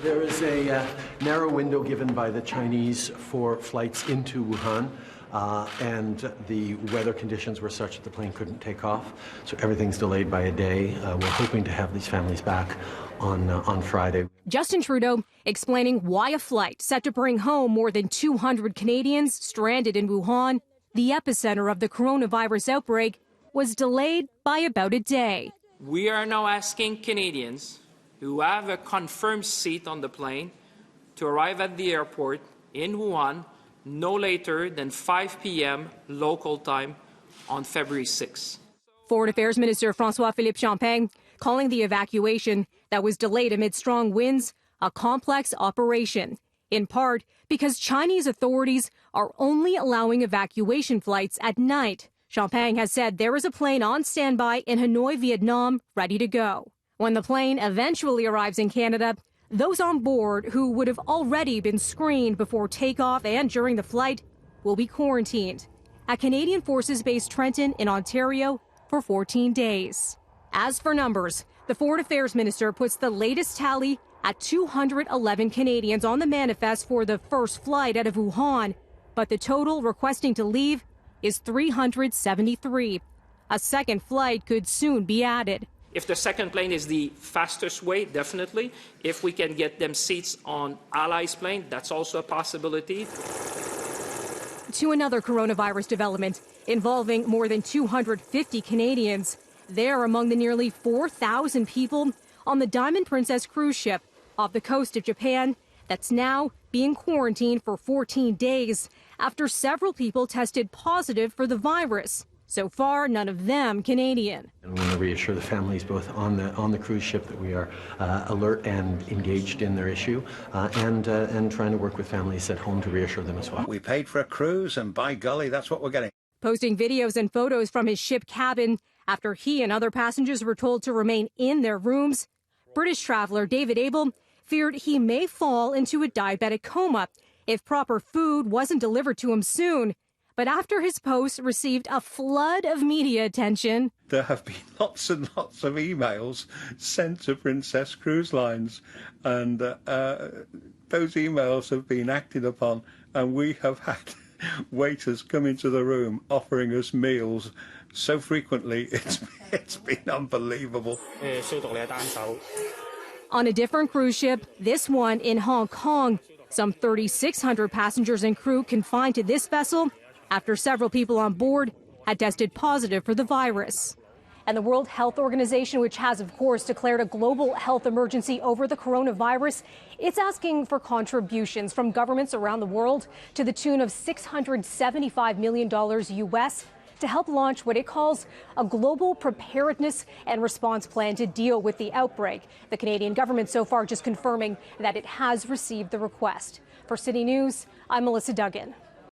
There is a narrow window given by the Chinese for flights into Wuhan, and the weather conditions were such that the plane couldn't take off, so everything's delayed by a day. We're hoping to have these families back on Friday. Justin Trudeau explaining why a flight set to bring home more than 200 Canadians stranded in Wuhan, the epicenter of the coronavirus outbreak, was delayed by about a day. We are now asking Canadians who have a confirmed seat on the plane to arrive at the airport in Wuhan no later than 5 p.m. local time on February 6. Foreign Affairs Minister François-Philippe Champagne calling the evacuation that was delayed amid strong winds a complex operation, in part because Chinese authorities are only allowing evacuation flights at night. Champagne has said there is a plane on standby in Hanoi, Vietnam, ready to go. When the plane eventually arrives in Canada, those on board who would have already been screened before takeoff and during the flight will be quarantined at Canadian Forces Base Trenton in Ontario for 14 days. As for numbers, the Foreign Affairs Minister puts the latest tally at 211 Canadians on the manifest for the first flight out of Wuhan, but the total requesting to leave is 373. A second flight could soon be added. If the second plane is the fastest way, definitely. If we can get them seats on Allies' plane, that's also a possibility. To another coronavirus development involving more than 250 Canadians. They're among the nearly 4,000 people on the Diamond Princess cruise ship off the coast of Japan that's now being quarantined for 14 days after several people tested positive for the virus. So far, none of them Canadian. And we want to reassure the families both on the cruise ship that we are alert and engaged in their issue, and trying to work with families at home to reassure them as well. We paid for a cruise, and by golly, that's what we're getting. Posting videos and photos from his ship cabin after he and other passengers were told to remain in their rooms, British traveler David Abel feared he may fall into a diabetic coma if proper food wasn't delivered to him soon. But after his post received a flood of media attention, there have been lots and lots of emails sent to Princess Cruise Lines, and those emails have been acted upon, and we have had waiters come into the room offering us meals so frequently, it's been unbelievable. On a different cruise ship, this one in Hong Kong, some 3,600 passengers and crew confined to this vessel after several people on board had tested positive for the virus. And the World Health Organization, which has, of course, declared a global health emergency over the coronavirus, it's asking for contributions from governments around the world to the tune of $675 million U.S. to help launch what it calls a global preparedness and response plan to deal with the outbreak. The Canadian government so far just confirming that it has received the request. For City News, I'm Melissa Duggan.